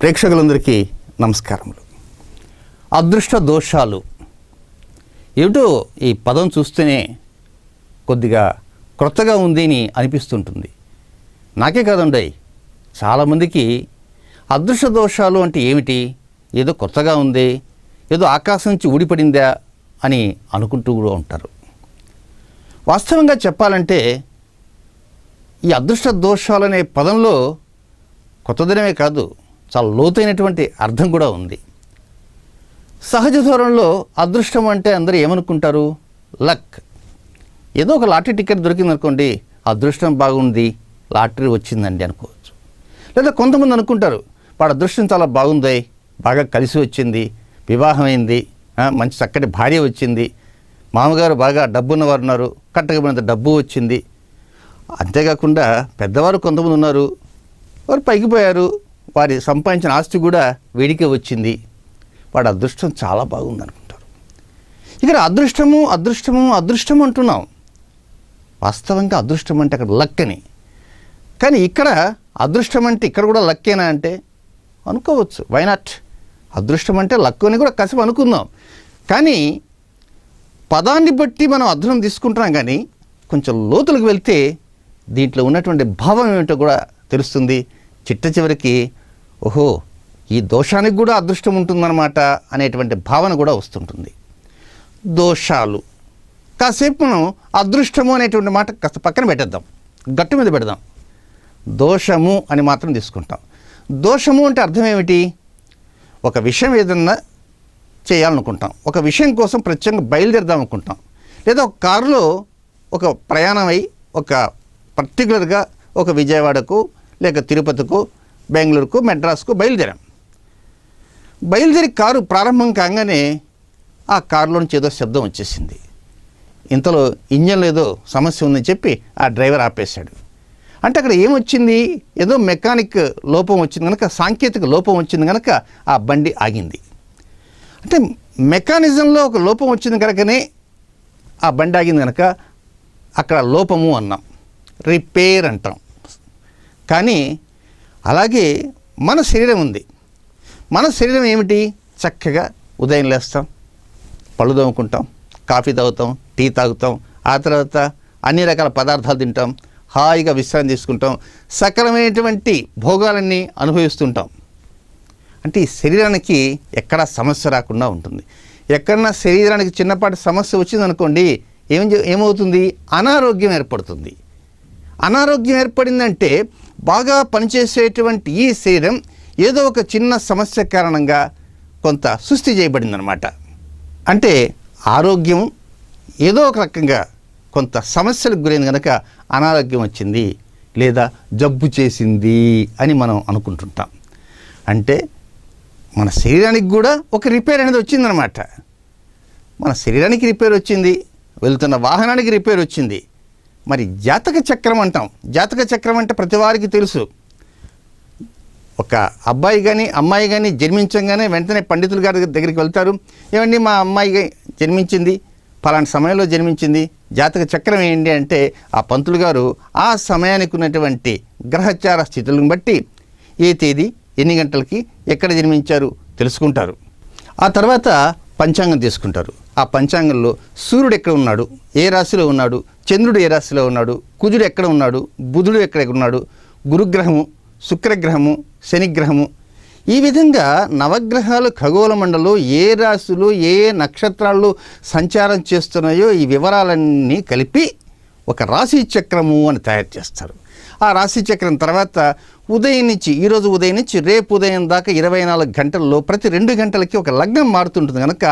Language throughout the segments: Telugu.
ప్రేక్షకులందరికీ నమస్కారములు. అదృష్ట దోషాలు ఏమిటో ఈ పదం చూస్తేనే కొద్దిగా క్రొత్తగా ఉంది అని అనిపిస్తుంటుంది. నాకే కాదండి, చాలామందికి అదృష్ట దోషాలు అంటే ఏమిటి, ఏదో కొత్తగా ఉంది, ఏదో ఆకాశం నుంచి ఊడిపడిందా అని అనుకుంటూ కూడా ఉంటారు. వాస్తవంగా చెప్పాలంటే ఈ అదృష్ట దోషాలు అనే పదంలో కొత్తదనమే కాదు, చాలా లోతైనటువంటి అర్థం కూడా ఉంది. సహజ ధోరణిలో అదృష్టం అంటే అందరూ ఏమనుకుంటారు? లక్. ఏదో ఒక లాటరీ టికెట్ దొరికిందనుకోండి, అదృష్టం బాగుంది, లాటరీ వచ్చిందండి అనుకోవచ్చు. లేదా కొంతమంది అనుకుంటారు, వాడు అదృష్టం చాలా బాగుంది, బాగా కలిసి వచ్చింది, వివాహమైంది, మంచి చక్కటి భార్య వచ్చింది, మామగారు బాగా డబ్బున్నవారు ఉన్నారు, కట్టకపోయినంత డబ్బు వచ్చింది. అంతేకాకుండా పెద్దవారు కొంతమంది ఉన్నారు, వారు పైకి పోయారు, వారి సంపాదించిన ఆస్తి కూడా వేడికే వచ్చింది, వాడు అదృష్టం చాలా బాగుంది అనుకుంటారు. ఇక్కడ అదృష్టము అదృష్టము అదృష్టం అంటున్నాం. వాస్తవంగా అదృష్టం అంటే అక్కడ లక్ అని. కానీ ఇక్కడ అదృష్టం అంటే ఇక్కడ కూడా లక్కేనా అంటే అనుకోవచ్చు. Why not? అదృష్టం అంటే లక్ అని కూడా కాసేపు అనుకుందాం. కానీ పదాన్ని బట్టి మనం అర్థం తీసుకుంటున్నాం, కానీ కొంచెం లోతులకు వెళ్తే దీంట్లో ఉన్నటువంటి భావం ఏమిటో కూడా తెలుస్తుంది. చిట్ట చివరికి ఓహో, ఈ దోషానికి కూడా అదృష్టం ఉంటుందన్నమాట అనేటువంటి భావన కూడా వస్తుంటుంది. దోషాలు కాసేపు మనం అదృష్టము అనేటువంటి మాట కాస్త పక్కన పెట్టేద్దాం, గట్టు మీద పెడదాం. దోషము అని మాత్రం తీసుకుంటాం. దోషము అంటే అర్థం ఏమిటి? ఒక విషయం ఏదన్నా చేయాలనుకుంటాం, ఒక విషయం కోసం ప్రత్యేకంగా బయలుదేరదాం అనుకుంటాం, లేదా ఒక కారులో ఒక ప్రయాణమై ఒక పర్టికులర్గా ఒక విజయవాడకు లేక తిరుపతికు, బెంగళూరుకు, మెడ్రాస్కు బయలుదేరి కారు ప్రారంభం కాగానే ఆ కారులో నుంచి ఏదో శబ్దం వచ్చేసింది. ఇంతలో ఇంజన్లో ఏదో సమస్య ఉందని చెప్పి ఆ డ్రైవర్ ఆపేశాడు. అంటే అక్కడ ఏమొచ్చింది? ఏదో మెకానిక్ లోపం వచ్చింది కనుక, సాంకేతిక లోపం వచ్చింది కనుక ఆ బండి ఆగింది. అంటే మెకానిజంలో ఒక లోపం వచ్చింది కనుకనే ఆ బండి ఆగింది కనుక అక్కడ లోపము అన్నాం, రిపేర్ అంటాం. కానీ అలాగే మన శరీరం ఉంది. మన శరీరం ఏమిటి? చక్కగా ఉదయం లేస్తాం, పళ్ళు తోముకుంటాం, కాఫీ తాగుతాం, టీ తాగుతాం, ఆ తర్వాత అన్ని రకాల పదార్థాలు తింటాం, హాయిగా విశ్రాంతి తీసుకుంటాం, సకలమైనటువంటి భోగాలన్నీ అనుభవిస్తుంటాం. అంటే ఈ శరీరానికి ఎక్కడా సమస్య రాకుండా ఉంటుంది. ఎక్కడన్నా శరీరానికి చిన్నపాటి సమస్య వచ్చిందనుకోండి, ఏమవుతుంది? అనారోగ్యం ఏర్పడుతుంది. అనారోగ్యం ఏర్పడిందంటే బాగా పనిచేసేటువంటి ఈ శరీరం ఏదో ఒక చిన్న సమస్య కారణంగా కొంత సుస్థి చేయబడిందనమాట. అంటే ఆరోగ్యం ఏదో ఒక రకంగా కొంత సమస్యలకు గురైంది కనుక అనారోగ్యం వచ్చింది లేదా జబ్బు చేసింది అని మనం అనుకుంటుంటాం. అంటే మన శరీరానికి కూడా ఒక రిపేర్ అనేది వచ్చిందనమాట. మన శరీరానికి రిపేర్ వచ్చింది, వెళ్తున్న వాహనానికి రిపేర్ వచ్చింది. మరి జాతక చక్రం అంటాం. జాతక చక్రం అంటే ప్రతి వారికి తెలుసు. ఒక అబ్బాయి కానీ అమ్మాయి కానీ జన్మించగానే వెంటనే పండితుల గారి దగ్గరికి వెళ్తారు. ఏమండి, మా అమ్మాయి జన్మించింది, పలానా సమయంలో జన్మించింది, జాతక చక్రం ఏంటి అంటే ఆ పంతులు గారు ఆ సమయానికి ఉన్నటువంటి గ్రహచార స్థితులను బట్టి ఏ తేదీ, ఎన్ని గంటలకి, ఎక్కడ జన్మించారు తెలుసుకుంటారు. ఆ తర్వాత పంచాంగం తీసుకుంటారు. ఆ పంచాంగంలో సూర్యుడు ఎక్కడ ఉన్నాడు, ఏ రాశిలో ఉన్నాడు, చంద్రుడు ఏ రాశిలో ఉన్నాడు, కుజుడు ఎక్కడ ఉన్నాడు, బుధుడు ఎక్కడ ఉన్నాడు, గురుగ్రహము, శుక్రగ్రహము, శనిగ్రహము, ఈ విధంగా నవగ్రహాలు ఖగోళ మండలంలో ఏ రాశులు ఏ నక్షత్రాలు సంచారం చేస్తున్నాయో ఈ వివరాలన్నీ కలిపి ఒక రాశి చక్రము అని తయారు చేస్తారు. ఆ రాశి చక్రం తర్వాత ఉదయం నుంచి, ఈరోజు ఉదయం నుంచి రేపు ఉదయం దాకా 24 గంటల్లో ప్రతి 2 గంటలకి ఒక లగ్నం మారుతుంటుంది కనుక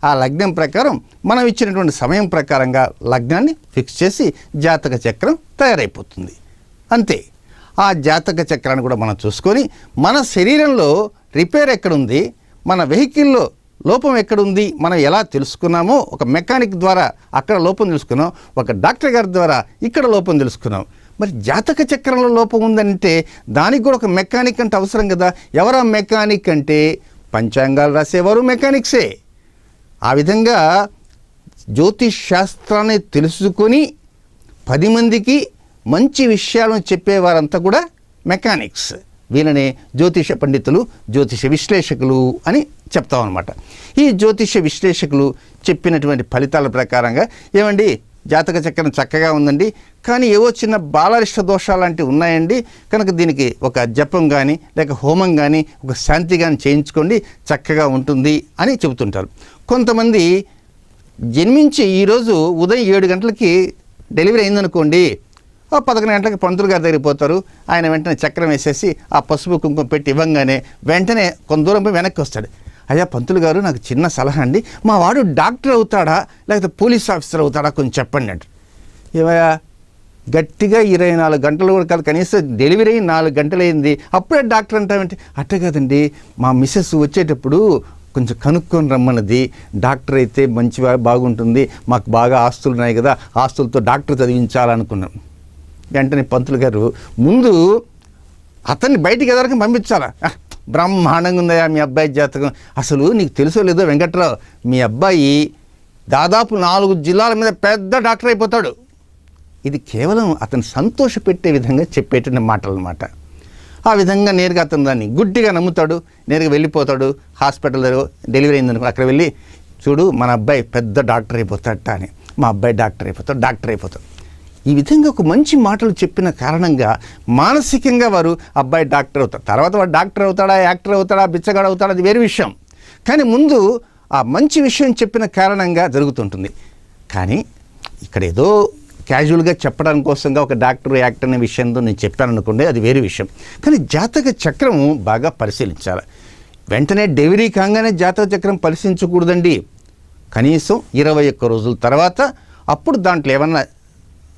ఆ లగ్నం ప్రకారం మనం ఇచ్చినటువంటి సమయం ప్రకారంగా లగ్నాన్ని ఫిక్స్ చేసి జాతక చక్రం తయారైపోతుంది. అంతే. ఆ జాతక చక్రాన్ని కూడా మనం చూసుకొని మన శరీరంలో రిపేర్ ఎక్కడుంది, మన వెహికల్లో లోపం ఎక్కడుంది మనం ఎలా తెలుసుకున్నామో, ఒక మెకానిక్ ద్వారా అక్కడ లోపం తెలుసుకున్నాం, ఒక డాక్టర్ గారి ద్వారా ఇక్కడ లోపం తెలుసుకున్నాం. మరి జాతక చక్రంలో లోపం ఉందంటే దానికి కూడా ఒక మెకానిక్ అంటే అవసరం కదా. ఎవరా మెకానిక్ అంటే పంచాంగాలు రాసేవారు మెకానిక్సే. ఆ విధంగా జ్యోతిష్ శాస్త్రాన్ని తెలుసుకొని 10 మందికి మంచి విషయాలను చెప్పేవారంతా కూడా మెకానిక్స్. వీళ్ళనే జ్యోతిష పండితులు, జ్యోతిష విశ్లేషకులు అని చెప్తామన్నమాట. ఈ జ్యోతిష విశ్లేషకులు చెప్పినటువంటి ఫలితాల ప్రకారంగా ఏమండి, జాతక చక్రం చక్కగా ఉందండి, కానీ ఏవో చిన్న బాలరిష్ట దోషాలు లాంటివి ఉన్నాయండి, కనుక దీనికి ఒక జపం కానీ లేక హోమం కానీ ఒక శాంతి కానీ చేయించుకోండి, చక్కగా ఉంటుంది అని చెబుతుంటారు. కొంతమంది జన్మించి ఈరోజు ఉదయం 7 గంటలకి డెలివరీ అయిందనుకోండి, 11 గంటలకి పంతులు గారి దగ్గరికి పోతారు. ఆయన వెంటనే చక్రం వేసేసి ఆ పసుపు కుంకుమ పెట్టి ఇవ్వంగానే వెంటనే కొంత దూరం పోయి వెనక్కి వస్తాడు. అయ్యా పంతులు గారు, నాకు చిన్న సలహా అండి, మా వాడు డాక్టర్ అవుతాడా లేకపోతే పోలీస్ ఆఫీసర్ అవుతాడా కొంచెం చెప్పండి అంట. ఏమయ్యా, గట్టిగా 24 గంటలు కూడా కాదు, కనీసం డెలివరీ 4 గంటలైంది, అప్పుడే డాక్టర్ అంటామంటే. అట్ట కాదండి, మా మిస్సెస్ వచ్చేటప్పుడు కొంచెం కనుక్కొని రమ్మన్నది, డాక్టర్ అయితే మంచిగా బాగుంటుంది, మాకు బాగా ఆస్తులు ఉన్నాయి కదా, ఆస్తులతో డాక్టర్ చదివించాలనుకున్నాం. వెంటనే పంతులు గారు ముందు అతన్ని బయటికి ఎదరికి పంపించాలా. బ్రహ్మాండంగా ఉందయా మీ అబ్బాయి జాతకం, అసలు నీకు తెలుసో లేదో వెంకట్రావు, మీ అబ్బాయి దాదాపు 4 జిల్లాల మీద పెద్ద డాక్టర్ అయిపోతాడు. ఇది కేవలం అతను సంతోషపెట్టే విధంగా చెప్పేటువంటి మాటలు అన్నమాట. ఆ విధంగా నేరుగా అతను దాన్ని గుడ్డిగా నమ్ముతాడు, నేరుగా వెళ్ళిపోతాడు. హాస్పిటల్లో డెలివరీ అయిందనుకో, అక్కడ వెళ్ళి చూడు మన అబ్బాయి పెద్ద డాక్టర్ అయిపోతాడట అని, మా అబ్బాయి డాక్టర్ అయిపోతాడు. ఈ విధంగా ఒక మంచి మాటలు చెప్పిన కారణంగా మానసికంగా వారు అబ్బాయి డాక్టర్ అవుతారు. తర్వాత వాడు డాక్టర్ అవుతాడా, యాక్టర్ అవుతాడా, బిచ్చగాడు అవుతాడా, అది వేరే విషయం. కానీ ముందు ఆ మంచి విషయం చెప్పిన కారణంగా జరుగుతుంటుంది. కానీ ఇక్కడ ఏదో క్యాజువల్గా చెప్పడానికి కోసంగా ఒక డాక్టర్, యాక్టర్ అనే విషయంతో నేను చెప్పాను అనుకోండి, అది వేరే విషయం. కానీ జాతక చక్రం బాగా పరిశీలించాలి. వెంటనే డెలివరీ కాగానే జాతక చక్రం పరిశీలించకూడదండి. కనీసం 21 రోజుల తర్వాత అప్పుడు దాంట్లో ఏమన్నా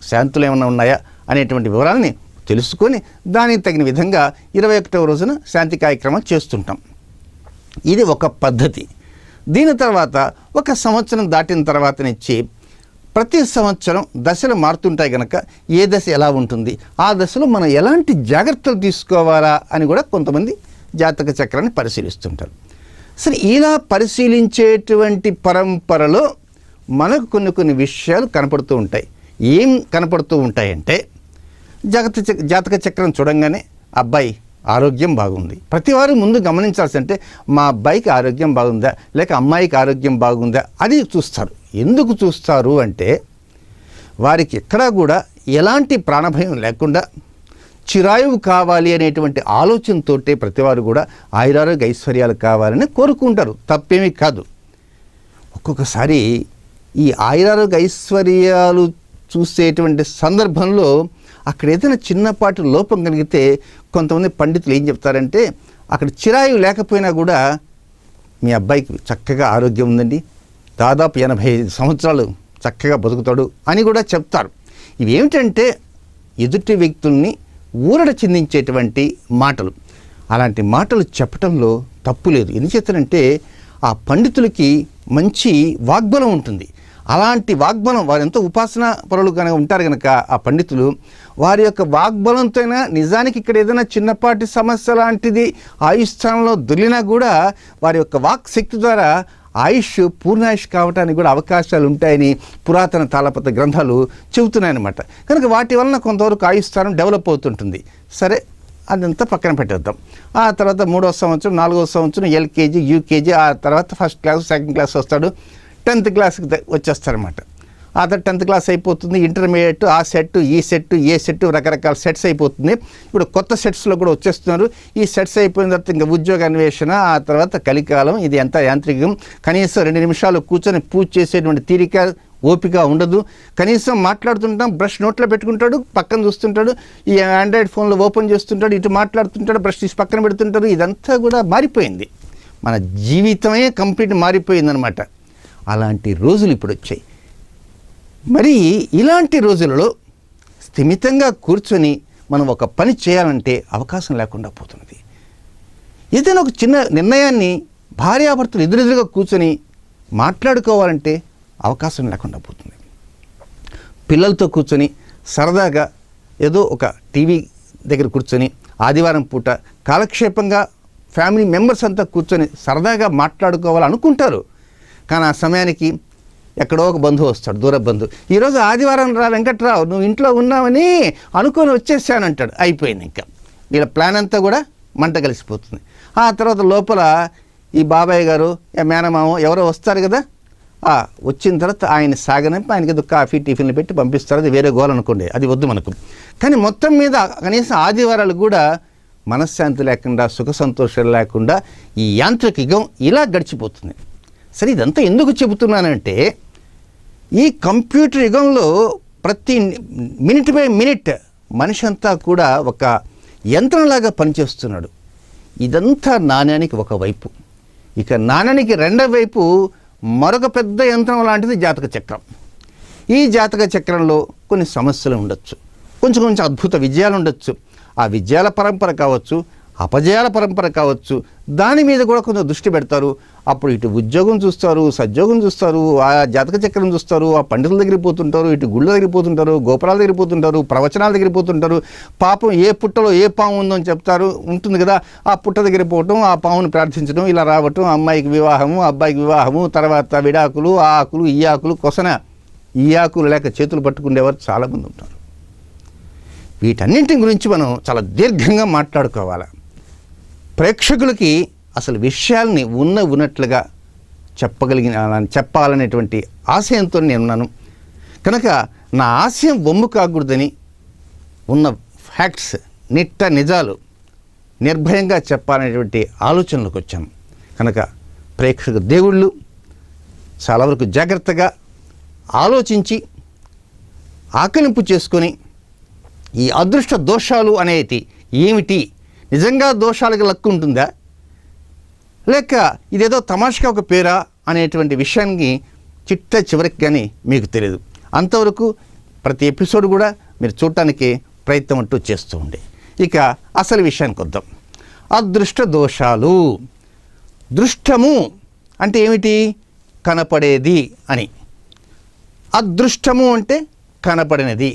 శాంతులు ఏమన్నా ఉన్నాయా అనేటువంటి వివరాలని తెలుసుకొని దానికి తగిన విధంగా 21వ రోజున శాంతి కార్యక్రమం చేస్తుంటాం. ఇది ఒక పద్ధతి. దీని తర్వాత 1 సంవత్సరం దాటిన తర్వాతనిచ్చి ప్రతి సంవత్సరం దశలు మారుతుంటాయి కనుక ఏ దశ ఎలా ఉంటుంది, ఆ దశలో మనం ఎలాంటి జాగ్రత్తలు తీసుకోవాలా అని కూడా కొంతమంది జాతక చక్రాన్ని పరిశీలిస్తుంటారు. సరే, ఇలా పరిశీలించేటువంటి పరంపరలో మనకు కొన్ని విషయాలు కనపడుతూ ఉంటాయి. ఏం కనపడుతూ ఉంటాయంటే, జాతక చక్రం చూడంగానే అబ్బాయి ఆరోగ్యం బాగుంది. ప్రతివారు ముందు గమనించాల్సి అంటే మా అబ్బాయికి ఆరోగ్యం బాగుందా లేక అమ్మాయికి ఆరోగ్యం బాగుందా అది చూస్తారు. ఎందుకు చూస్తారు అంటే, వారికి ఎక్కడా కూడా ఎలాంటి ప్రాణభయం లేకుండా చిరాయువు కావాలి అనేటువంటి ఆలోచనతోటే ప్రతివారు కూడా ఆయురారోగ్య ఐశ్వర్యాలు కావాలని కోరుకుంటారు. తప్పేమీ కాదు. ఒక్కొక్కసారి ఈ ఆయురారోగ్య ఐశ్వర్యాలు చూసేటువంటి సందర్భంలో అక్కడ ఏదైనా చిన్నపాటి లోపం కలిగితే కొంతమంది పండితులు ఏం చెప్తారంటే, అక్కడ చిరాయువు లేకపోయినా కూడా మీ అబ్బాయికి చక్కగా ఆరోగ్యం ఉందండి, దాదాపు 85 సంవత్సరాలు చక్కగా బతుకుతాడు అని కూడా చెప్తారు. ఇవి ఏమిటంటే ఎదుటి వ్యక్తుల్ని ఊరట చెందించేటువంటి మాటలు. అలాంటి మాటలు చెప్పటంలో తప్పు లేదు. ఎందుచేతనంటే ఆ పండితులకి మంచి వాగ్బలం ఉంటుంది. అలాంటి వాగ్బలం, వారు ఎంతో ఉపాసన పరులు కనుక ఉంటారు కనుక ఆ పండితులు వారి యొక్క వాగ్బలంతోనే నిజానికి ఇక్కడ ఏదైనా చిన్నపాటి సమస్య లాంటిది ఆయుష్స్థానంలో దొరికినా కూడా వారి యొక్క వాక్ శక్తి ద్వారా ఆయుష్ పూర్ణాయుష్ కావడానికి కూడా అవకాశాలు ఉంటాయని పురాతన తాళపత్ర గ్రంథాలు చెబుతున్నాయన్నమాట. కనుక వాటి వలన కొంతవరకు ఆయుష్స్థానం డెవలప్ అవుతుంటుంది. సరే, అదంతా పక్కన పెట్టేద్దాం. ఆ తర్వాత 3వ సంవత్సరం 4వ సంవత్సరం ఎల్కేజీ, యూకేజీ, ఆ తర్వాత ఫస్ట్ క్లాస్, సెకండ్ క్లాస్ వస్తాడు, 10th క్లాస్కి వచ్చేస్తారన్నమాట. ఆ తర్వాత 10th క్లాస్ అయిపోతుంది, ఇంటర్మీడియట్, ఆ సెట్, ఈ సెట్, ఏ సెట్, రకరకాల సెట్స్ అయిపోతుంది. ఇప్పుడు కొత్త సెట్స్లో కూడా వచ్చేస్తున్నారు. ఈ సెట్స్ అయిపోయిన తర్వాత ఇంకా ఉద్యోగ అన్వేషణ, ఆ తర్వాత కలికాలం. ఇది ఎంత యాంత్రికం. కనీసం 2 నిమిషాలు కూర్చొని పూజ చేసేటువంటి తీరిక, ఓపిక ఉండదు. కనీసం మాట్లాడుతుంటాం, బ్రష్ నోట్లో పెట్టుకుంటాడు, పక్కన చూస్తుంటాడు, ఈ ఆండ్రాయిడ్ ఫోన్లో ఓపెన్ చేస్తుంటాడు, ఇటు మాట్లాడుతుంటాడు, బ్రష్ తీసి పక్కన పెడుతుంటారు. ఇదంతా కూడా మారిపోయింది. మన జీవితమే కంప్లీట్ మారిపోయిందనమాట. అలాంటి రోజులు ఇప్పుడు వచ్చాయి. మరి ఇలాంటి రోజులలో స్థిమితంగా కూర్చొని మనం ఒక పని చేయాలంటే అవకాశం లేకుండా పోతున్నది. ఏదైనా ఒక చిన్న నిర్ణయాన్ని భార్యాభర్తలు ఎదురెదురుగా కూర్చొని మాట్లాడుకోవాలంటే అవకాశం లేకుండా పోతుంది. పిల్లలతో కూర్చొని సరదాగా ఏదో ఒక టీవీ దగ్గర కూర్చొని ఆదివారం పూట కాలక్షేపంగా ఫ్యామిలీ మెంబర్స్ అంతా కూర్చొని సరదాగా మాట్లాడుకోవాలనుకుంటారు. కానీ ఆ సమయానికి ఎక్కడో ఒక బంధువు వస్తాడు, దూర బంధువు. ఈరోజు ఆదివారం రా వెంకట్రావు, నువ్వు ఇంట్లో ఉన్నావని అనుకొని వచ్చేసానంటాడు. అయిపోయింది. ఇంకా వీళ్ళ ప్లాన్ అంతా కూడా మంట కలిసిపోతుంది. ఆ తర్వాత లోపల ఈ బాబాయ్ గారు మేనమామ ఎవరో వస్తారు కదా, వచ్చిన తర్వాత ఆయన సాగనంపి ఆయనకి ఏదో కాఫీ టిఫిన్లు పెట్టి పంపిస్తారు. అది వేరే గోల్ అనుకోండి, అది వద్దు మనకు. కానీ మొత్తం మీద కనీసం ఆదివారాలు కూడా మనశ్శాంతి లేకుండా, సుఖ సంతోషాలు లేకుండా ఈ యాంత్రిక యుగం ఇలా గడిచిపోతుంది. సరే, ఇదంతా ఎందుకు చెబుతున్నానంటే, ఈ కంప్యూటర్ యుగంలో ప్రతి మినిట్ బై మినిట్ మనిషి అంతా కూడా ఒక యంత్రంలాగా పనిచేస్తున్నాడు. ఇదంతా నాణ్యానికి ఒక వైపు. ఇక నాణ్యానికి రెండవ వైపు మరొక పెద్ద యంత్రం లాంటిది జాతక చక్రం. ఈ జాతక చక్రంలో కొన్ని సమస్యలు ఉండొచ్చు, కొంచెం అద్భుత విజయాలు ఉండొచ్చు. ఆ విజయాల పరంపర కావచ్చు, అపజయాల పరంపర కావచ్చు, దాని మీద కూడా కొంచెం దృష్టి పెడతారు. అప్పుడు ఇటు ఉద్యోగం చూస్తారు, సద్యోగం చూస్తారు, ఆ జాతక చక్రం చూస్తారు, ఆ పండితుల దగ్గరికి పోతుంటారు, ఇటు గుళ్ళ దగ్గరికి పోతుంటారు, గోపురాల దగ్గర పోతుంటారు, ప్రవచనాల దగ్గర పోతుంటారు. పాపం ఏ పుట్టలో ఏ పాము ఉందో అని చెప్తారు, ఉంటుంది కదా, ఆ పుట్ట దగ్గర పోవటం, ఆ పామును ప్రార్థించడం, ఇలా రావటం, అమ్మాయికి వివాహము, అబ్బాయికి వివాహము, తర్వాత విడాకులు, ఆ ఆకులు, ఈ ఆకులు, కొసన ఈ ఆకులు లేక చేతులు పట్టుకునేవారు చాలామంది ఉంటారు. వీటన్నింటి గురించి మనం చాలా దీర్ఘంగా మాట్లాడుకోవాలి. ప్రేక్షకులకి అసలు విషయాల్ని ఉన్నట్లుగా చెప్పాలనేటువంటి ఆశయంతో నేనున్నాను. కనుక నా ఆశయం వమ్ము కాకూడదని ఉన్న ఫ్యాక్ట్స్, నిజాలు నిర్భయంగా చెప్పాలనేటువంటి ఆలోచనలకు వచ్చాను. కనుక ప్రేక్షక దేవుళ్ళు చాలా వరకు జాగ్రత్తగా ఆలోచించి ఆకలింపు చేసుకొని ఈ అదృష్ట దోషాలు అనేటి ఏమిటి, నిజంగా దోషాలకి లక్కు ఉంటుందా, లేక ఇదేదో తమాషగా ఒక పేరా అనేటువంటి విషయాన్ని చివరికి కానీ మీకు తెలియదు. అంతవరకు ప్రతి ఎపిసోడ్ కూడా మీరు చూడటానికి ప్రయత్నం అంటూ చేస్తూ ఉండే. ఇక అసలు విషయానికి వద్దాం. అదృష్ట దోషాలు. దృష్టము అంటే ఏమిటి? కనపడేది అని. అదృష్టము అంటే కనపడినది.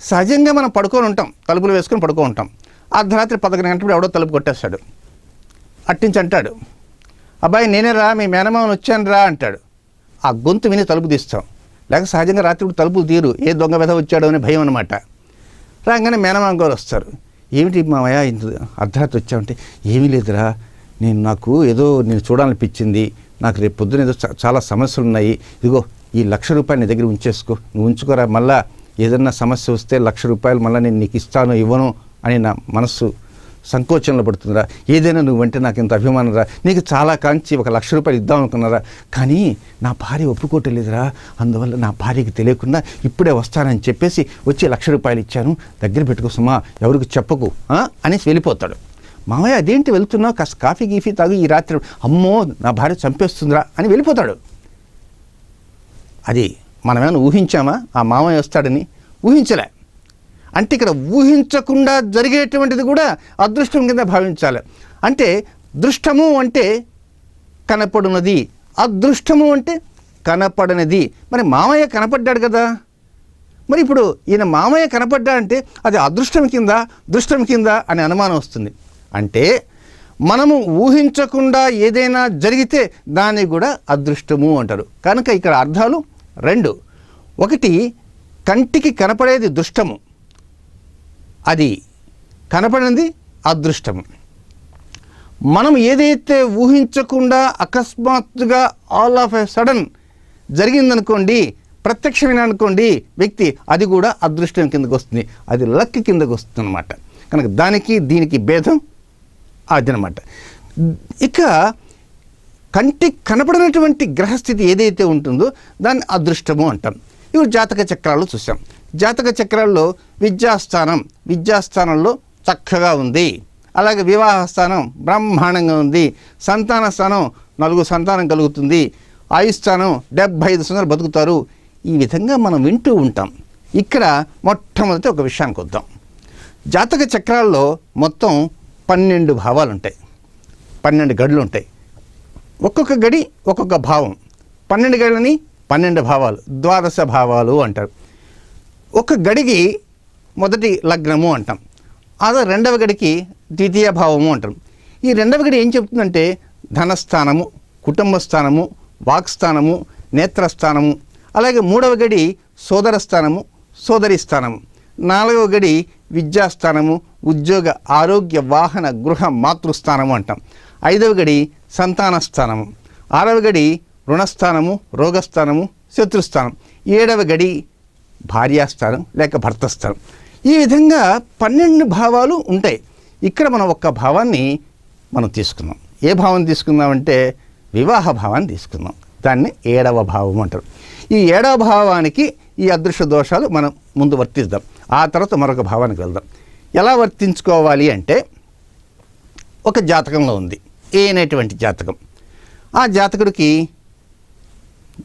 సహజంగా మనం పడుకొని ఉంటాం, తలుపులు వేసుకొని పడుకొని ఉంటాం. అర్ధరాత్రి 11 గంటలప్పుడు ఎవడో తలుపు కొట్టేస్తాడు. అట్టించి అంటాడు, అబ్బాయి నేనే రా, మీ మేనమామని వచ్చాను రా అంటాడు. ఆ గొంతు విని తలుపు తీస్తాం. లేక సహజంగా రాత్రి తలుపులు తీరు, ఏ దొంగ వెధ వచ్చాడో అనే భయం అనమాట. రాగానే మేనమామ గారు వస్తారు. ఏమిటి మామయ్య ఇంత అర్ధరాత్రి వచ్చామంటే, ఏమీ లేదురా, నాకు ఏదో నేను చూడాలనిపించింది, నాకు రేపు పొద్దున ఏదో చాలా సమస్యలు ఉన్నాయి, ఇదిగో ఈ ₹1,00,000 నీ దగ్గర ఉంచేసుకో, నువ్వు ఉంచుకోరా, మళ్ళా ఏదన్నా సమస్య వస్తే ₹1,00,000 మళ్ళీ నేను నీకు ఇస్తాను ఇవ్వను అని నా మనస్సు సంకోచంలో పడుతుందిరా. ఏదైనా నువ్వంటే నాకు ఇంత అభిమానం రా, నీకు చాలా కాంచి ₹1,00,000 ఇద్దాం అనుకున్నారా, కానీ నా భార్య ఒప్పుకోవట్లేదురా, అందువల్ల నా భార్యకి తెలియకుండా ఇప్పుడే వస్తానని చెప్పేసి వచ్చి ₹1,00,000 ఇచ్చాను, దగ్గర పెట్టుకోసమా, ఎవరికి చెప్పకు అనేసి వెళ్ళిపోతాడు. మామయ్య అదేంటి వెళ్తున్నావు, కాస్త కాఫీ గీఫీ తాగు ఈ రాత్రి, అమ్మో నా భార్య చంపేస్తుందిరా అని వెళ్ళిపోతాడు. అది మనమేమైనా ఊహించామా ఆ మామయ్య వస్తాడని? ఊహించలే. అంటే ఇక్కడ ఊహించకుండా జరిగేటువంటిది కూడా అదృష్టం కింద భావించాలి. అంటే దృష్టము అంటే కనపడునది, అదృష్టము అంటే కనపడనిది. మరి మామయ్య కనపడ్డాడు కదా, మరి ఇప్పుడు ఈయన మామయ్య కనపడ్డా అంటే అది అదృష్టం కింద దృష్టం కింద అనే అనుమానం వస్తుంది. అంటే మనము ఊహించకుండా ఏదైనా జరిగితే దాన్ని కూడా అదృష్టము అంటారు. కనుక ఇక్కడ అర్థాలు 2. ఒకటి, కంటికి కనపడేది దృష్టము, అది కనపడినది అదృష్టము. మనం ఏదైతే ఊహించకుండా అకస్మాత్తుగా ఆల్ ఆఫ్ ఎ సడన్ జరిగిందనుకోండి, ప్రత్యక్షమైన అనుకోండి వ్యక్తి, అది కూడా అదృష్టం కిందకు వస్తుంది, అది లక్ కిందకు వస్తుంది అన్నమాట. కనుక దానికి దీనికి భేదం అదనమాట. ఇక కంటికి కనపడినటువంటి గ్రహస్థితి ఏదైతే ఉంటుందో దాన్ని అదృష్టము అంటాం. ఇప్పుడు జాతక చక్రాలు చూసాం. జాతక చక్రాల్లో విద్యాస్థానంలో చక్కగా ఉంది, అలాగే వివాహ స్థానం బ్రహ్మాండంగా ఉంది, సంతాన స్థానం 4 సంతానం కలుగుతుంది, ఆయుస్థానం 75 సంవత్సరాలు బతుకుతారు. ఈ విధంగా మనం వింటూ ఉంటాం. ఇక్కడ మొట్టమొదటి ఒక విషయానికి వద్దాం. జాతక చక్రాల్లో మొత్తం 12 భావాలు ఉంటాయి, 12 గడులు ఉంటాయి. ఒక్కొక్క గడి ఒక్కొక్క భావం. 12 గడులని 12 భావాలు, ద్వాదశ భావాలు అంటారు. ఒక గడికి మొదటి లగ్నము అంటాం, అదే రెండవ గడికి ద్వితీయ భావము అంటాం. ఈ రెండవ గడి ఏం చెప్తుందంటే ధనస్థానము, కుటుంబ స్థానము, వాక్స్థానము, నేత్రస్థానము. అలాగే 3వ గడి సోదర స్థానము, సోదరి స్థానము. 4వ గడి విద్యాస్థానము, ఉద్యోగ, ఆరోగ్య, వాహన, గృహ, మాతృస్థానము అంటాం. 5వ గడి సంతాన స్థానము. 6వ గడి రుణస్థానము, రోగస్థానము, శత్రుస్థానం. 7వ గడి భార్యాస్థానం లేక భర్త స్థానం. ఈ విధంగా 12 భావాలు ఉంటాయి. ఇక్కడ మనం ఒక్క భావాన్ని మనం తీసుకున్నాం. ఏ భావం తీసుకుందామంటే వివాహ భావాన్ని తీసుకుందాం. దాన్ని 7వ భావం అంటారు. ఈ 7వ భావానికి ఈ అదృష్ట దోషాలు మనం ముందు వర్తిద్దాం. ఆ తర్వాత మరొక భావానికి వెళ్దాం. ఎలా వర్తించుకోవాలి అంటే, ఒక జాతకంలో ఉంది ఏ అనేటువంటి జాతకం. ఆ జాతకుడికి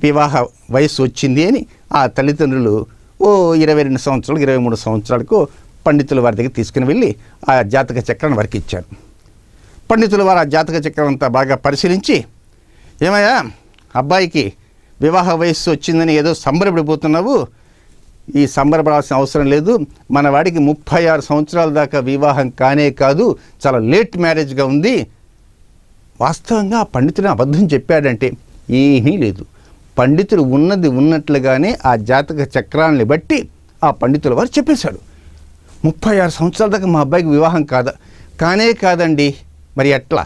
వివాహ వయస్సు వచ్చింది అని ఆ తల్లిదండ్రులు 22 సంవత్సరాలు 23 సంవత్సరాలకు పండితుల వారి దగ్గర తీసుకుని వెళ్ళి ఆ జాతక చక్రాన్ని వారికి ఇచ్చారు. పండితుల వారు ఆ జాతక చక్రం అంతా బాగా పరిశీలించి, ఏమయ్యా అబ్బాయికి వివాహ వయస్సు వచ్చిందని ఏదో సంబరపడిపోతున్నావు, ఈ సంబరపడాల్సిన అవసరం లేదు, మన వాడికి 36 సంవత్సరాల దాకా వివాహం కానే కాదు, చాలా లేట్ మ్యారేజ్గా ఉంది. వాస్తవంగా ఆ పండితుడు అబద్ధం చెప్పాడంటే ఏమీ లేదు. పండితుడు ఉన్నది ఉన్నట్లుగానే ఆ జాతక చక్రాన్ని బట్టి ఆ పండితుల వారు చెప్పేశాడు. 36 సంవత్సరాల దాకా మా అబ్బాయికి వివాహం కానే కాదండి. మరి ఎట్లా?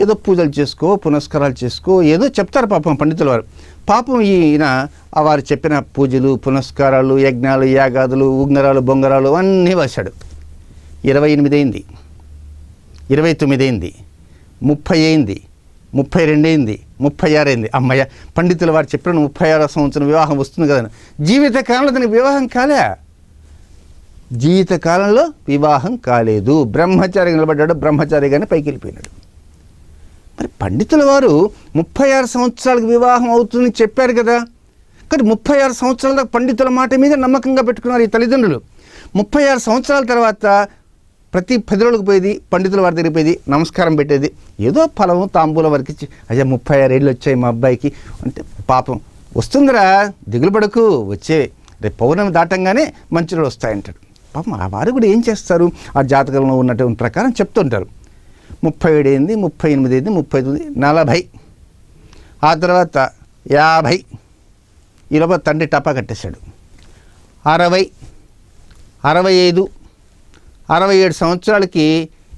ఏదో పూజలు చేసుకో, పునస్కారాలు చేసుకో, ఏదో చెప్తారు పాపం పండితుల వారు. పాపం ఈయన వారు చెప్పిన పూజలు, పునస్కారాలు, యజ్ఞాలు, యాగాదులు, ఉంగరాలు, బొంగరాలు అన్నీ వేశాడు. 28 అయింది, 29 అయింది, 30 అయింది, 32 అయింది, 36 అయింది. అమ్మయ్య, పండితుల వారు చెప్పిన 36వ సంవత్సరం వివాహం వస్తుంది కదా. జీవితకాలంలో దానికి వివాహం కాలే. జీవితకాలంలో వివాహం కాలేదు. బ్రహ్మచారి నిలబడ్డాడు, బ్రహ్మచారిగానే పైకి వెళ్ళిపోయినాడు. మరి పండితుల వారు 36 సంవత్సరాలకు వివాహం అవుతుందని చెప్పారు కదా. కానీ 36 సంవత్సరాల దాకా పండితుల మాట మీద నమ్మకంగా పెట్టుకున్నారు ఈ తల్లిదండ్రులు. 36 సంవత్సరాల తర్వాత ప్రతి 10 రోజులకు పోయేది, పండితుల వారి దగ్గరికి పోయేది, నమస్కారం పెట్టేది, ఏదో ఫలము తాంబూలం వరకు ఇచ్చి, అయ్యా 36 ఏళ్ళు వచ్చాయి మా అబ్బాయికి అంటే, పాపం వస్తుందిరా దిగులు పడకు, వచ్చే రేపు పౌర్ణమి దాటంగానే మంచి రోజులు వస్తాయంటాడు. పాపం ఆ వారు కూడా ఏం చేస్తారు, ఆ జాతకంలో ఉన్నటువంటి ప్రకారం చెప్తుంటారు. 37 అయింది, 38 అయింది, 39, 40, ఆ తర్వాత 50, ఈలోప తండ్రి టపా కట్టేశాడు. 60, 65, 67 సంవత్సరాలకి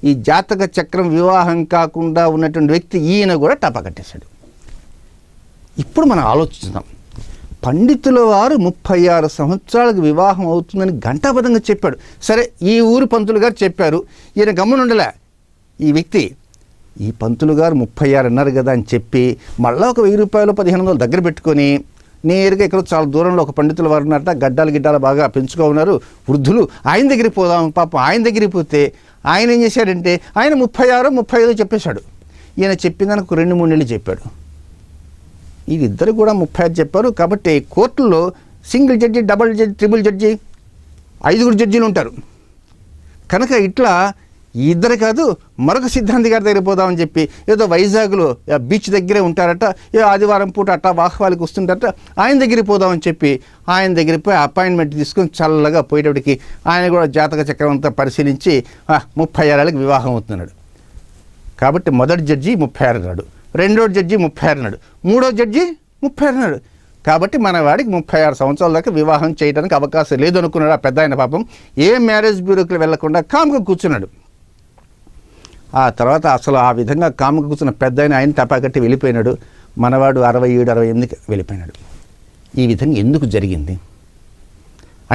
ఈ జాతక చక్రం వివాహం కాకుండా ఉన్నటువంటి వ్యక్తి ఈయన కూడా టపా కట్టేశాడు. ఇప్పుడు మనం ఆలోచిస్తున్నాం, పండితుల వారు 36 సంవత్సరాలకు వివాహం అవుతుందని ఘంటాబద్ధంగా చెప్పాడు. సరే, ఈ ఊరు పంతులు గారు చెప్పారు, ఈయన గమ్మునుండలే. ఈ వ్యక్తి ఈ పంతులు గారు 36 అన్నారు కదా అని చెప్పి మళ్ళీ ఒక 1000 రూపాయలు 1500 దగ్గర పెట్టుకొని నేరుగా ఇక్కడ చాలా దూరంలో ఒక పండితుల వారు ఉన్నారట, గిడ్డాలు బాగా పెంచుకో ఉన్నారు వృద్ధులు, ఆయన దగ్గరికి పోదాం. పాపం ఆయన దగ్గరికి పోతే ఆయన ఏం చేశాడంటే ఆయన 36, 35 చెప్పేశాడు. ఈయన చెప్పిన దానికి 2-3 నెలలు చెప్పాడు. వీళ్ళిద్దరు కూడా 35 చెప్పారు. కాబట్టి కోర్టుల్లో single judge, double judge, triple judge, 5 జడ్జీలు ఉంటారు. కనుక ఇట్లా ఈ ఇద్దరు కాదు, మరొక సిద్ధాంతి గారి దగ్గర పోదామని చెప్పి ఏదో వైజాగ్లో బీచ్ దగ్గరే ఉంటారట, ఆదివారం పూట అట్టా వాహవాలకు వస్తుంటారట, ఆయన దగ్గరికి పోదామని చెప్పి ఆయన దగ్గరికి పోయి అపాయింట్మెంట్ తీసుకొని చల్లగా పోయేటప్పటికి ఆయన కూడా జాతక చక్రం అంతా పరిశీలించి 36 ఏళ్ళకి వివాహం అవుతున్నాడు. కాబట్టి మొదటి జడ్జి 36 అన్నాడు, రెండో జడ్జి 36 అన్నాడు, మూడో జడ్జి 36 అన్నాడు. కాబట్టి మన వాడికి 36 సంవత్సరాల దాకా వివాహం చేయడానికి అవకాశం లేదు అనుకున్నాడు ఆ పెద్ద ఆయన. పాపం ఏ మ్యారేజ్ బ్యూరోకి వెళ్లకుండా కామ్గా కూర్చున్నాడు. ఆ తర్వాత అసలు ఆ విధంగా కామ్గా కూర్చున్న పెద్ద ఆయన టపాకట్టి వెళ్ళిపోయినాడు. మనవాడు 67, 68కి వెళ్ళిపోయినాడు. ఈ విధంగా ఎందుకు జరిగింది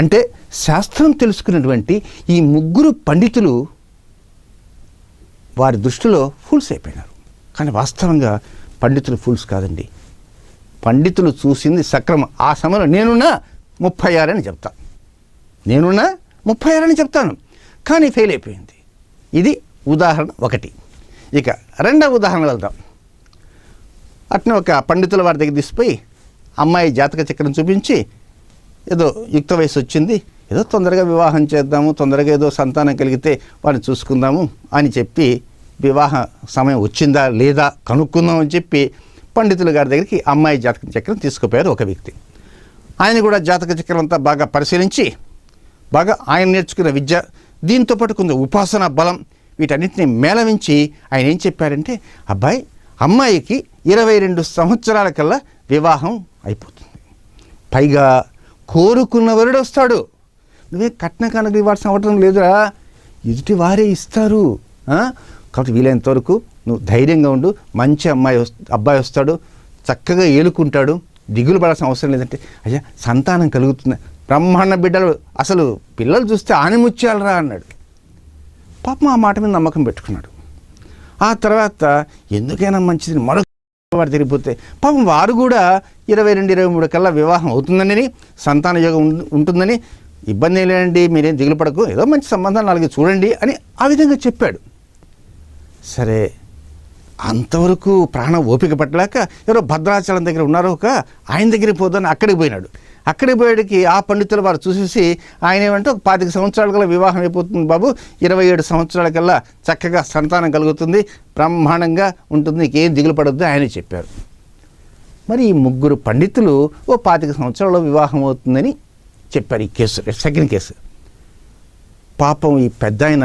అంటే, శాస్త్రం తెలుసుకున్నటువంటి ఈ 3 పండితులు వారి దృష్టిలో ఫూల్స్ అయిపోయినారు. కానీ వాస్తవంగా పండితులు ఫూల్స్ కాదండి. పండితులు చూసింది సక్రమం. ఆ సమయంలో నేనున్నా 36 అని చెప్తాను, నేనున్నా 36 అని చెప్తాను, కానీ ఫెయిల్ అయిపోయింది. ఇది ఉదాహరణ 1. ఇక రెండవ ఉదాహరణ వెళ్దాం. అట్నే ఒక పండితుల వారి దగ్గర తీసిపోయి అమ్మాయి జాతక చక్రం చూపించి, ఏదో యుక్త వయసు వచ్చింది, ఏదో తొందరగా వివాహం చేద్దాము, తొందరగా ఏదో సంతానం కలిగితే వాడిని చూసుకుందాము అని చెప్పి, వివాహ సమయం వచ్చిందా లేదా కనుక్కుందాం అని చెప్పి పండితుల గారి దగ్గరికి అమ్మాయి జాతక చక్రం తీసుకుపోయారు ఒక వ్యక్తి. ఆయన కూడా జాతక చక్రం అంతా బాగా పరిశీలించి, బాగా ఆయన నేర్చుకున్న విద్య, దీంతో పాటు కొంత ఉపాసన బలం, వీటన్నిటిని మేళవించి ఆయన ఏం చెప్పారంటే, అమ్మాయికి 22 సంవత్సరాల కల్లా వివాహం అయిపోతుంది, పైగా కోరుకున్న వరుడు వస్తాడు, నువ్వే కట్న కానుకలు ఇవ్వాల్సిన అవసరం లేదురా, ఎదుటి వారే ఇస్తారు. కాబట్టి వీలైనంత వరకు నువ్వు ధైర్యంగా ఉండు, మంచి అబ్బాయి వస్తాడు, చక్కగా ఏలుకుంటాడు, దిగులు పడాల్సిన అవసరం లేదంటే అయ్యా సంతానం కలుగుతుంది, బ్రహ్మాండ బిడ్డలు, అసలు పిల్లలు చూస్తే ఆనిముచ్చాలరా అన్నాడు. పాపం ఆ మాట మీద నమ్మకం పెట్టుకున్నాడు. ఆ తర్వాత ఎందుకైనా మంచిది మరొక వాడు తిరిగిపోతే పాపం వారు కూడా 22-23 కల్లా వివాహం అవుతుందని, సంతాన యోగం ఉంటుందని, ఇబ్బంది లేదండి, మీరేం దిగులు పడకు, ఏదో మంచి సంబంధాలు 4 చూడండి అని ఆ విధంగా చెప్పాడు. సరే అంతవరకు ప్రాణం ఓపిక పట్టలేక ఎవరో భద్రాచలం దగ్గర ఉన్నారో ఆయన దగ్గరికి పోదని అక్కడికి పోయినాడు. అక్కడికి పోయేటికి ఆ పండితులు వారు చూసేసి ఆయన ఏమంటే ఒక 25 సంవత్సరాల కల్లా వివాహం అయిపోతుంది బాబు, 27 సంవత్సరాల కల్లా చక్కగా సంతానం కలుగుతుంది, బ్రహ్మాండంగా ఉంటుంది, నీకేం దిగులు పడొద్దు ఆయన చెప్పారు. మరి ఈ 3 పండితులు ఓ 25 సంవత్సరాల్లో వివాహం అవుతుందని చెప్పారు. ఈ కేసు సెకండ్ కేసు. పాపం ఈ పెద్ద ఆయన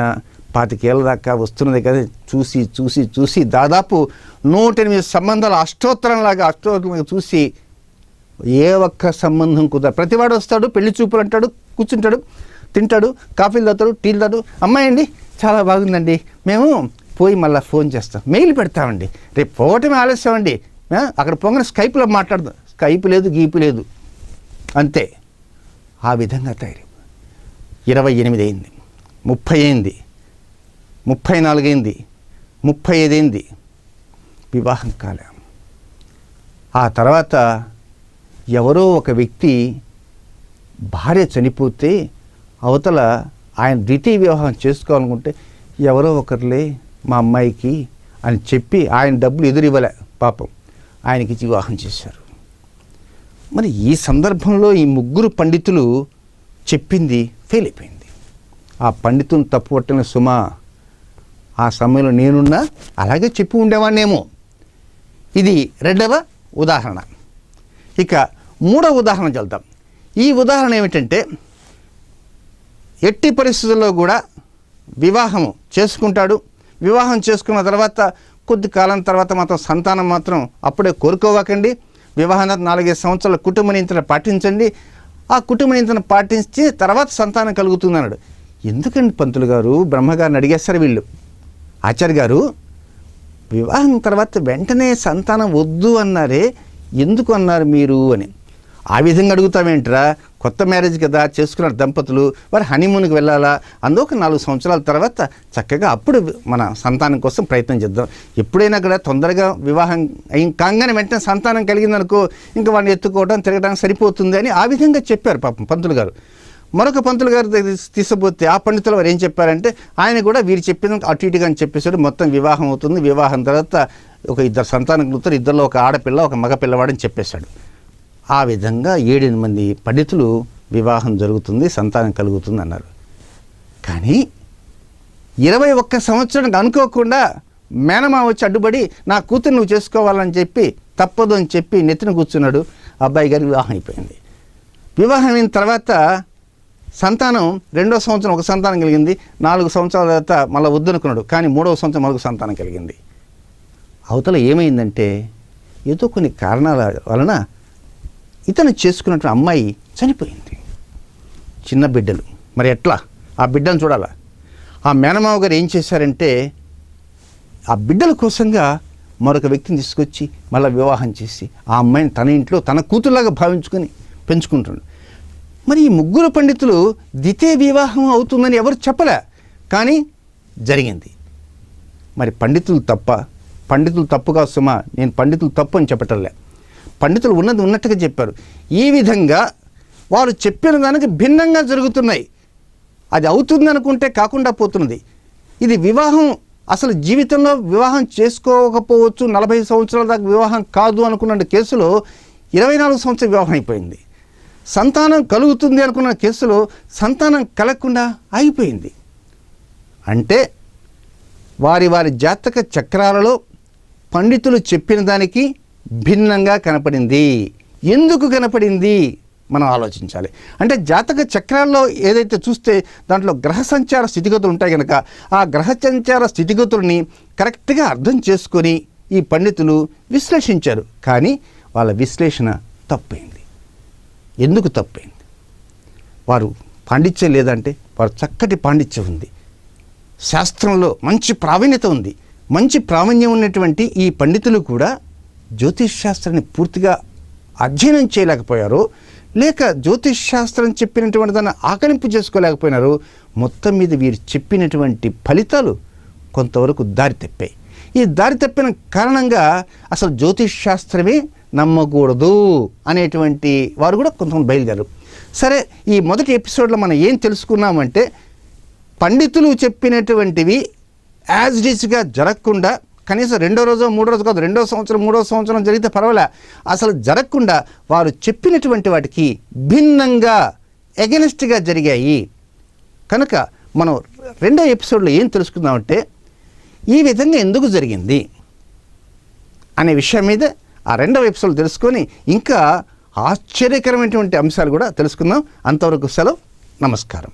25 ఏళ్ళ దాకా వస్తున్నది కదా, చూసి చూసి చూసి దాదాపు 108 సంబంధాలు అష్టోత్తరంలాగా చూసి ఏ ఒక్క సంబంధం కుదరదు. ప్రతివాడు వస్తాడు, పెళ్లి చూపులు అంటాడు, కూర్చుంటాడు, తింటాడు, కాఫీలు తాగుతాడు, టీలు తాడు, అమ్మాయి అండి చాలా బాగుందండి, మేము పోయి మళ్ళీ ఫోన్ చేస్తాం, మెయిల్ పెడతామండి, రేపు పోవటమే ఆలస్యం అండి, అక్కడ పోగానే స్కైప్లో మాట్లాడదాం, స్కైప్ లేదు గీపు లేదు, అంతే. ఆ విధంగా తయారు. 28 అయింది, 30 అయింది, 34 అయింది, 35 అయింది, వివాహం కాలే. ఆ తర్వాత ఎవరో ఒక వ్యక్తి భార్య చనిపోతే అవతల ఆయన ద్వితీయ వివాహం చేసుకోవాలనుకుంటే ఎవరో ఒకరులే మా అమ్మాయికి అని చెప్పి ఆయన డబ్బులు ఎదురివ్వలే, పాపం ఆయనకి వివాహం చేశారు. మరి ఈ సందర్భంలో ఈ 3 పండితులు చెప్పింది ఫెయిల్ అయిపోయింది. ఆ పండితుని తప్పు పట్టిన సుమ ఆ సమయంలో నేనున్నా అలాగే చెప్పి ఉండేవాడినేమో. ఇది 2వ ఉదాహరణ. ఇక 3వ ఉదాహరణ చెప్తాం. ఈ ఉదాహరణ ఏమిటంటే ఎట్టి పరిస్థితుల్లో కూడా వివాహం చేసుకుంటాడు, వివాహం చేసుకున్న తర్వాత కొద్ది కాలం తర్వాత మాత్రం సంతానం మాత్రం అప్పుడే కోరుకోవాకండి, వివాహం 4-5 సంవత్సరాల కుటుంబ నియంత్రణ పాటించండి, ఆ కుటుంబ నియంత్రణ పాటించి తర్వాత సంతానం కలుగుతుంది అన్నాడు. ఎందుకండి పంతులు గారు, బ్రహ్మగారిని అడిగేస్తారు వీళ్ళు, ఆచార్య గారు వివాహం తర్వాత వెంటనే సంతానం వద్దు అన్నారే, ఎందుకు అన్నారు మీరు అని. ఆ విధంగా అడుగుతామేంట్రా, కొత్త మ్యారేజ్ కదా చేసుకున్న దంపతులు, వారు హనీమూన్కి వెళ్ళాలా, అందుకు 4 సంవత్సరాల తర్వాత చక్కగా అప్పుడు మన సంతానం కోసం ప్రయత్నం చేద్దాం, ఎప్పుడైనా కూడా తొందరగా వివాహం కాగానే వెంటనే సంతానం కలిగిందనుకో ఇంకా వాడిని ఎత్తుకోవడం తిరగడానికి సరిపోతుంది అని ఆ విధంగా చెప్పారు పాపం పంతులు గారు. మరొక పంతులు గారు తీసుకుపోతే ఆ పండితులు వారు ఏం చెప్పారంటే ఆయన కూడా వీరు చెప్పిన అటు ఇటుగా అని చెప్పేసాడు, మొత్తం వివాహం అవుతుంది, వివాహం తర్వాత ఒక 2 సంతానం కలుగుతారు, 2లో ఒక ఆడపిల్ల ఒక మగ పిల్లవాడని చెప్పేశాడు. ఆ విధంగా 7-8 మంది పండితులు వివాహం జరుగుతుంది, సంతానం కలుగుతుంది అన్నారు. కానీ 21 సంవత్సరానికి అనుకోకుండా మేనమామ వచ్చి అడ్డుపడి నా కూతురు నువ్వు చేసుకోవాలని చెప్పి తప్పదు అని చెప్పి నెత్తిన కూర్చున్నాడు. అబ్బాయి గారి వివాహం అయిపోయింది. వివాహం అయిన తర్వాత సంతానం 2వ సంవత్సరం ఒక సంతానం కలిగింది, 4 సంవత్సరాల తర్వాత మళ్ళీ వద్దనుకున్నాడు, కానీ 3వ సంవత్సరం మరొక సంతానం కలిగింది. అవతల ఏమైందంటే ఏదో కొన్ని కారణాల వలన ఇతను చేసుకున్నట్టు అమ్మాయి చనిపోయింది, చిన్న బిడ్డలు. మరి ఎట్లా ఆ బిడ్డను చూడాలా? ఆ మేనమావ గారు ఏం చేశారంటే ఆ బిడ్డల కోసంగా మరొక వ్యక్తిని తీసుకొచ్చి మళ్ళీ వివాహం చేసి ఆ అమ్మాయిని తన ఇంట్లో తన కూతురులాగా భావించుకొని పెంచుకుంటున్నాడు. మరి ఈ 3 పండితులు ద్వితీయ వివాహం అవుతుందని ఎవరు చెప్పలే, కానీ జరిగింది. మరి పండితులు తప్ప? పండితులు తప్పు కాదు సుమా, నేను పండితులు తప్పు అని చెప్పటంలే, పండితులు ఉన్నది ఉన్నట్టుగా చెప్పారు. ఈ విధంగా వారు చెప్పిన దానికి భిన్నంగా జరుగుతున్నాయి. అది అవుతుంది అనుకుంటే కాకుండా పోతున్నది. ఇది వివాహం అసలు జీవితంలో వివాహం చేసుకోకపోవచ్చు, 40 సంవత్సరాల దాకా వివాహం కాదు అనుకున్న కేసులో 24 సంవత్సరాల వివాహం అయిపోయింది. సంతానం కలుగుతుంది అనుకున్న కేసులో సంతానం కలగకుండా అయిపోయింది. అంటే వారి వారి జాతక చక్రాలలో పండితులు చెప్పిన దానికి భిన్నంగా కనపడింది. ఎందుకు కనపడింది మనం ఆలోచించాలి. అంటే జాతక చక్రాల్లో ఏదైతే చూస్తే దాంట్లో గ్రహ సంచార స్థితిగతులు ఉంటాయి కనుక ఆ గ్రహ సంచార స్థితిగతుల్ని కరెక్ట్గా అర్థం చేసుకొని ఈ పండితులు విశ్లేషించారు. కానీ వాళ్ళ విశ్లేషణ తప్పైంది. ఎందుకు తప్పైంది? వారు పాండిత్యం లేదంటే వారు చక్కటి పాండిత్యం ఉంది, శాస్త్రంలో మంచి ప్రావీణ్యత ఉంది. మంచి ప్రావీణ్యం ఉన్నటువంటి ఈ పండితులు కూడా జ్యోతిష్ శాస్త్రాన్ని పూర్తిగా అధ్యయనం చేయలేకపోయారు, లేక జ్యోతిష్ శాస్త్రం చెప్పినటువంటి దాన్ని ఆకలింపు చేసుకోలేకపోయినారు. మొత్తం మీద వీరు చెప్పినటువంటి ఫలితాలు కొంతవరకు దారి తప్పాయి. ఈ దారి తప్పిన కారణంగా అసలు జ్యోతిష్ శాస్త్రమే నమ్మకూడదు అనేటువంటి వారు కూడా కొంతమంది బయలుదేరారు. సరే, ఈ మొదటి ఎపిసోడ్లో మనం ఏం తెలుసుకున్నామంటే, పండితులు చెప్పినటువంటివి యాజ్ ఇట్ ఈస్గా జరగకుండా, కనీసం రెండో రోజు మూడో రోజు కాదు, రెండో సంవత్సరం మూడో సంవత్సరం జరిగితే పర్వాలే, అసలు జరగకుండా వారు చెప్పినటువంటి వాటికి భిన్నంగా ఎగెనిస్ట్గా జరిగాయి. కనుక మనం రెండో ఎపిసోడ్లో ఏం తెలుసుకుందామంటే, ఈ విధంగా ఎందుకు జరిగింది అనే విషయం మీద ఆ రెండవ ఎపిసోడ్ తెలుసుకొని ఇంకా ఆశ్చర్యకరమైనటువంటి అంశాలు కూడా తెలుసుకుందాం. అంతవరకు సెలవు, నమస్కారం.